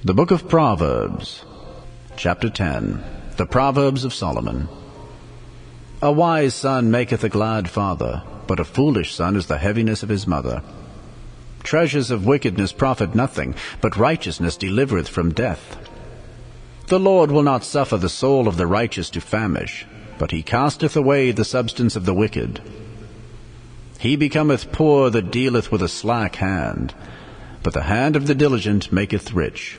The Book of Proverbs, Chapter 10. The Proverbs of Solomon. A wise son maketh a glad father, but a foolish son is the heaviness of his mother. Treasures of wickedness profit nothing, but righteousness delivereth from death. The Lord will not suffer the soul of the righteous to famish, but he casteth away the substance of the wicked. He becometh poor that dealeth with a slack hand, but the hand of the diligent maketh rich.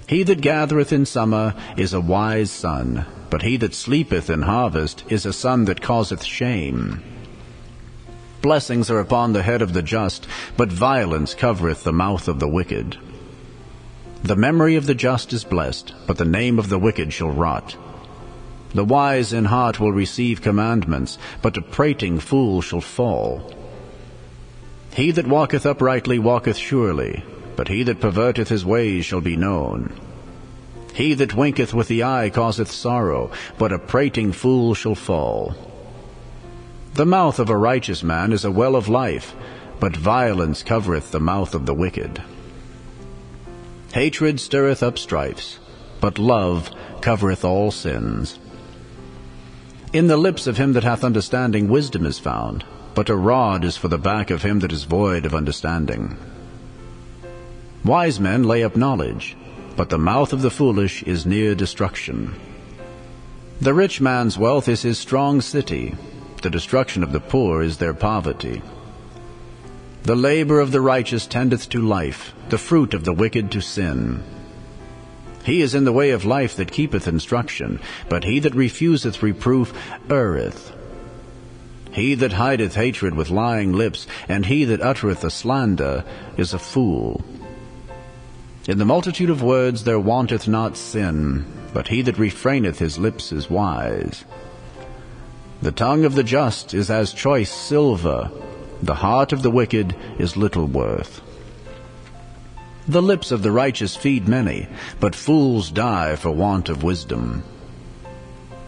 He that gathereth in summer is a wise son, but he that sleepeth in harvest is a son that causeth shame. Blessings are upon the head of the just, but violence covereth the mouth of the wicked. The memory of the just is blessed, but the name of the wicked shall rot. The wise in heart will receive commandments, but a prating fool shall fall. He that walketh uprightly walketh surely, but he that perverteth his ways shall be known. He that winketh with the eye causeth sorrow, but a prating fool shall fall. The mouth of a righteous man is a well of life, but violence covereth the mouth of the wicked. Hatred stirreth up strifes, but love covereth all sins. In the lips of him that hath understanding wisdom is found, but a rod is for the back of him that is void of understanding. Wise men lay up knowledge, but the mouth of the foolish is near destruction. The rich man's wealth is his strong city, the destruction of the poor is their poverty. The labor of the righteous tendeth to life, the fruit of the wicked to sin. He is in the way of life that keepeth instruction, but he that refuseth reproof erreth. He that hideth hatred with lying lips, and he that uttereth a slander, is a fool. In the multitude of words there wanteth not sin, but he that refraineth his lips is wise. The tongue of the just is as choice silver, the heart of the wicked is little worth. The lips of the righteous feed many, but fools die for want of wisdom.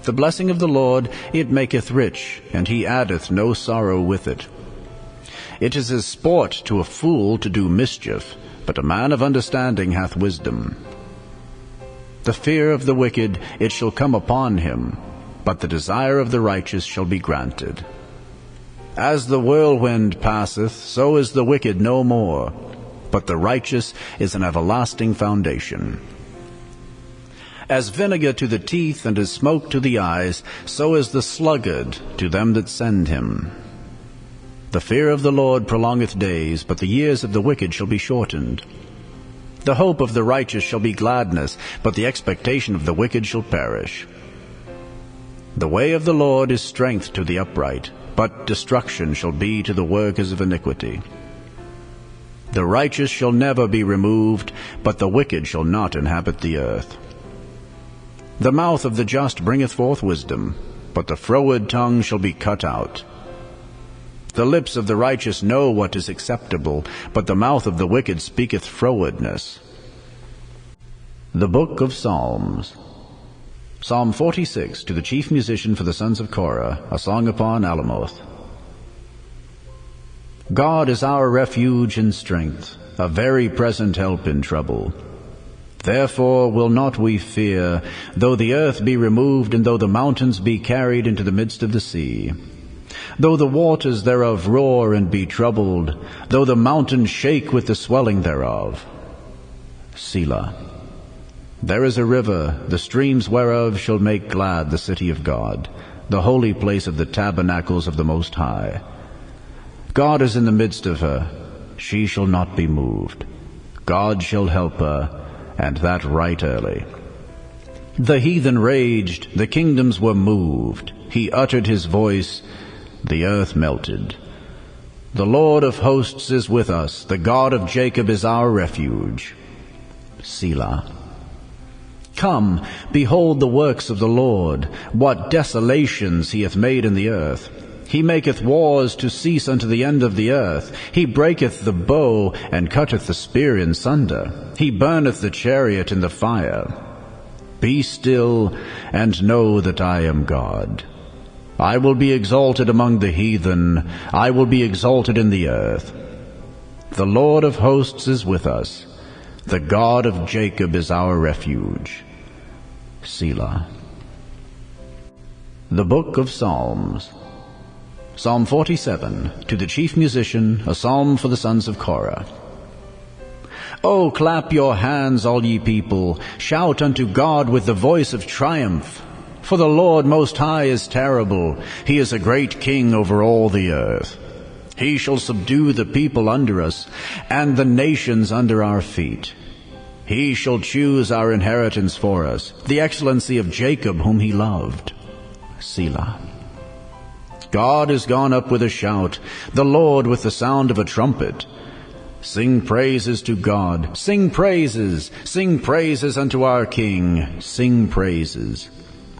The blessing of the Lord, it maketh rich, and he addeth no sorrow with it. It is as sport to a fool to do mischief, but a man of understanding hath wisdom. The fear of the wicked, it shall come upon him, but the desire of the righteous shall be granted. As the whirlwind passeth, so is the wicked no more, but the righteous is an everlasting foundation. As vinegar to the teeth and as smoke to the eyes, so is the sluggard to them that send him. The fear of the Lord prolongeth days, but the years of the wicked shall be shortened. The hope of the righteous shall be gladness, but the expectation of the wicked shall perish. The way of the Lord is strength to the upright, but destruction shall be to the workers of iniquity. The righteous shall never be removed, but the wicked shall not inhabit the earth. The mouth of the just bringeth forth wisdom, but the froward tongue shall be cut out. The lips of the righteous know what is acceptable, but the mouth of the wicked speaketh frowardness. The Book of Psalms. Psalm 46, to the chief musician for the sons of Korah, a song upon Alamoth. God is our refuge and strength, a very present help in trouble. Therefore will not we fear, though the earth be removed, and though the mountains be carried into the midst of the sea. Though the waters thereof roar and be troubled, though the mountains shake with the swelling thereof. Selah. There is a river, the streams whereof shall make glad the city of God, the holy place of the tabernacles of the Most High. God is in the midst of her, she shall not be moved. God shall help her, and that right early. The heathen raged, the kingdoms were moved. He uttered his voice, the earth melted. The Lord of hosts is with us, the God of Jacob is our refuge. Selah. Come, behold the works of the Lord, what desolations he hath made in the earth. He maketh wars to cease unto the end of the earth. He breaketh the bow, and cutteth the spear in sunder. He burneth the chariot in the fire. Be still, and know that I am God. I will be exalted among the heathen. I will be exalted in the earth. The Lord of hosts is with us. The God of Jacob is our refuge. Selah. The Book of Psalms. Psalm 47, to the chief musician, a psalm for the sons of Korah. O clap your hands, all ye people, shout unto God with the voice of triumph. For the Lord Most High is terrible, he is a great king over all the earth. He shall subdue the people under us, and the nations under our feet. He shall choose our inheritance for us, the excellency of Jacob whom he loved. Selah. God is gone up with a shout, the Lord with the sound of a trumpet. Sing praises to God, sing praises unto our King, sing praises.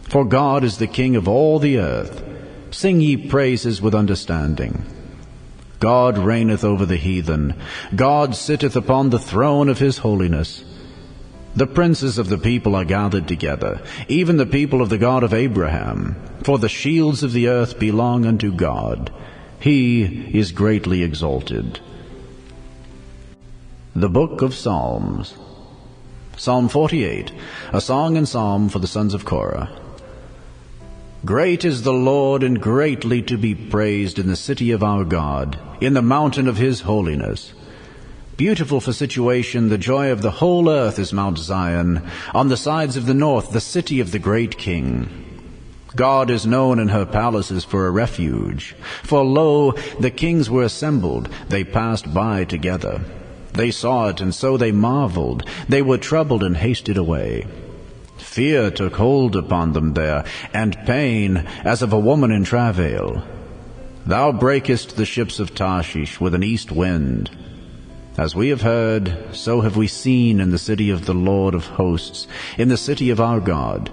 For God is the King of all the earth. Sing ye praises with understanding. God reigneth over the heathen. God sitteth upon the throne of his holiness. The princes of the people are gathered together, even the people of the God of Abraham. For the shields of the earth belong unto God. He is greatly exalted. The Book of Psalms. Psalm 48, a song and psalm for the sons of Korah. Great is the Lord, and greatly to be praised in the city of our God, in the mountain of his holiness. Beautiful for situation, the joy of the whole earth is Mount Zion, on the sides of the north, the city of the great King. God is known in her palaces for a refuge. For lo, the kings were assembled, they passed by together. They saw it, and so they marveled. They were troubled and hasted away. Fear took hold upon them there, and pain, as of a woman in travail. Thou breakest the ships of Tarshish with an east wind. As we have heard, so have we seen in the city of the Lord of hosts, in the city of our God.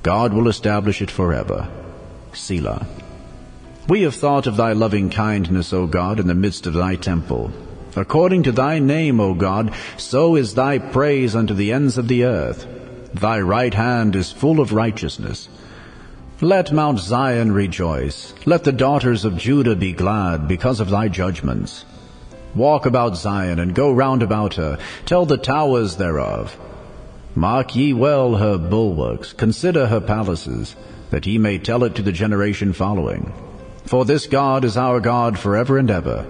God will establish it forever. Selah. We have thought of thy loving kindness, O God, in the midst of thy temple. According to thy name, O God, so is thy praise unto the ends of the earth. Thy right hand is full of righteousness. Let Mount Zion rejoice. Let the daughters of Judah be glad because of thy judgments. Walk about Zion, and go round about her. Tell the towers thereof. Mark ye well her bulwarks. Consider her palaces, that ye may tell it to the generation following. For this God is our God forever and ever.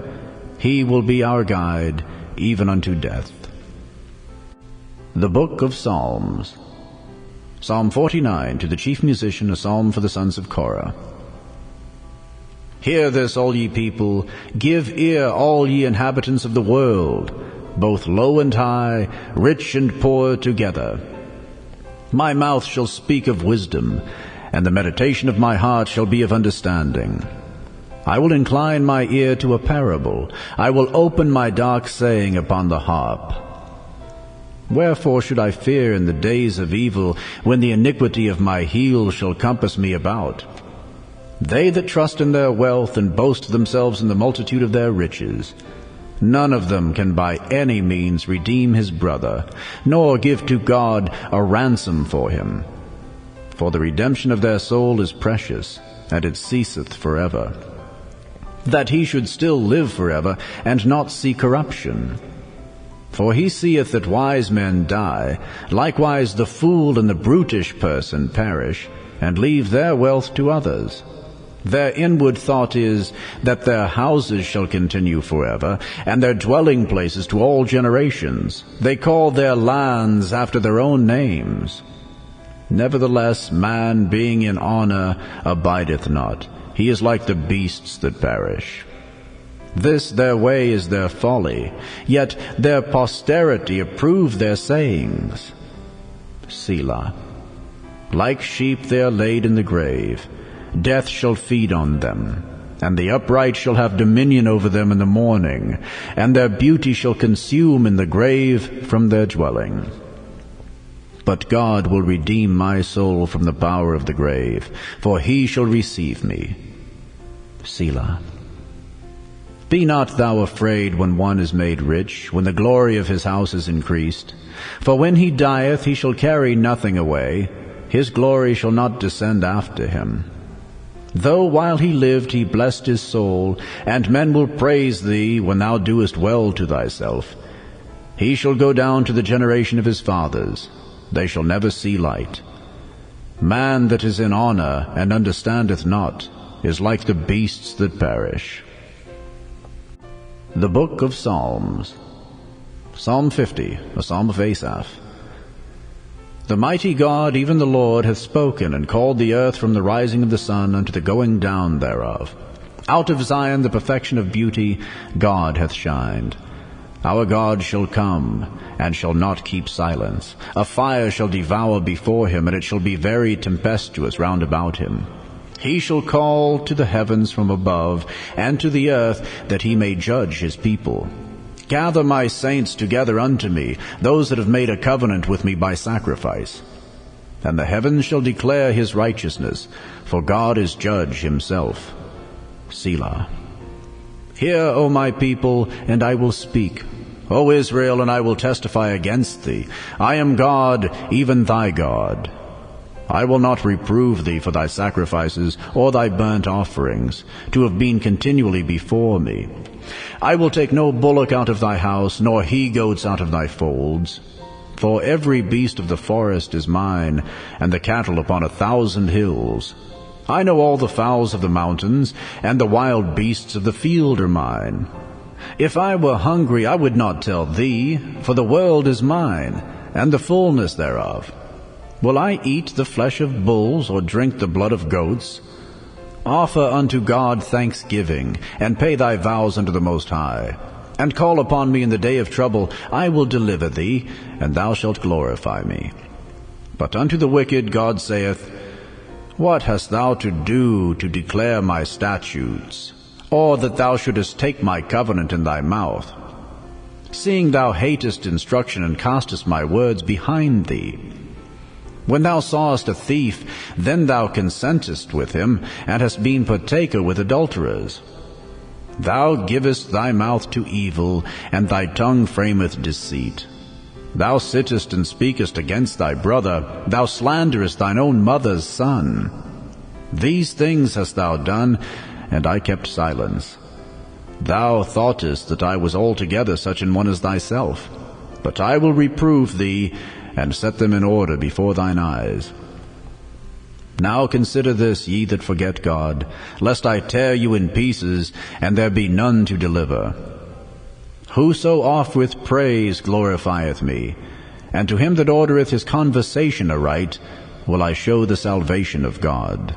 He will be our guide, even unto death. The Book of Psalms. Psalm 49, to the chief musician, a psalm for the sons of Korah. Hear this, all ye people, give ear, all ye inhabitants of the world, both low and high, rich and poor together. My mouth shall speak of wisdom, and the meditation of my heart shall be of understanding. I will incline my ear to a parable. I will open my dark saying upon the harp. Wherefore should I fear in the days of evil, when the iniquity of my heel shall compass me about? They that trust in their wealth and boast themselves in the multitude of their riches, none of them can by any means redeem his brother, nor give to God a ransom for him. For the redemption of their soul is precious, and it ceaseth forever. That he should still live forever, and not see corruption. For he seeth that wise men die, likewise the fool and the brutish person perish, and leave their wealth to others. Their inward thought is that their houses shall continue forever, and their dwelling places to all generations. They call their lands after their own names. Nevertheless, man being in honor abideth not. He is like the beasts that perish. This their way is their folly, yet their posterity approve their sayings. Selah. Like sheep they are laid in the grave. Death shall feed on them, and the upright shall have dominion over them in the morning, and their beauty shall consume in the grave from their dwelling. But God will redeem my soul from the power of the grave, for he shall receive me. Selah. Be not thou afraid when one is made rich, when the glory of his house is increased. For when he dieth, he shall carry nothing away. His glory shall not descend after him. Though while he lived he blessed his soul, and men will praise thee when thou doest well to thyself. He shall go down to the generation of his fathers. They shall never see light. Man that is in honor and understandeth not is like the beasts that perish. The Book of Psalms. Psalm 50, a psalm of Asaph. The mighty God, even the Lord, hath spoken, and called the earth from the rising of the sun unto the going down thereof. Out of Zion the perfection of beauty God hath shined. Our God shall come, and shall not keep silence. A fire shall devour before him, and it shall be very tempestuous round about him. He shall call to the heavens from above, and to the earth, that he may judge his people. Gather my saints together unto me, those that have made a covenant with me by sacrifice. And the heavens shall declare his righteousness, for God is judge himself. Selah. Hear, O my people, and I will speak. O Israel, and I will testify against thee. I am God, even thy God. I will not reprove thee for thy sacrifices or thy burnt offerings, to have been continually before me. I will take no bullock out of thy house, nor he-goats out of thy folds. For every beast of the forest is mine, and the cattle upon 1,000 hills. I know all the fowls of the mountains, and the wild beasts of the field are mine. If I were hungry, I would not tell thee, for the world is mine, and the fullness thereof. Will I eat the flesh of bulls, or drink the blood of goats? Offer unto God thanksgiving, and pay thy vows unto the Most High. And call upon me in the day of trouble. I will deliver thee, and thou shalt glorify me. But unto the wicked God saith, What hast thou to do to declare my statutes, or that thou shouldest take my covenant in thy mouth? Seeing thou hatest instruction, and castest my words behind thee. When thou sawest a thief, then thou consentest with him, and hast been partaker with adulterers. Thou givest thy mouth to evil, and thy tongue frameth deceit. Thou sittest and speakest against thy brother, thou slanderest thine own mother's son. These things hast thou done, and I kept silence. Thou thoughtest that I was altogether such an one as thyself. But I will reprove thee, and set them in order before thine eyes. Now consider this, ye that forget God, lest I tear you in pieces, and there be none to deliver. Whoso offereth praise glorifieth me, and to him that ordereth his conversation aright will I show the salvation of God.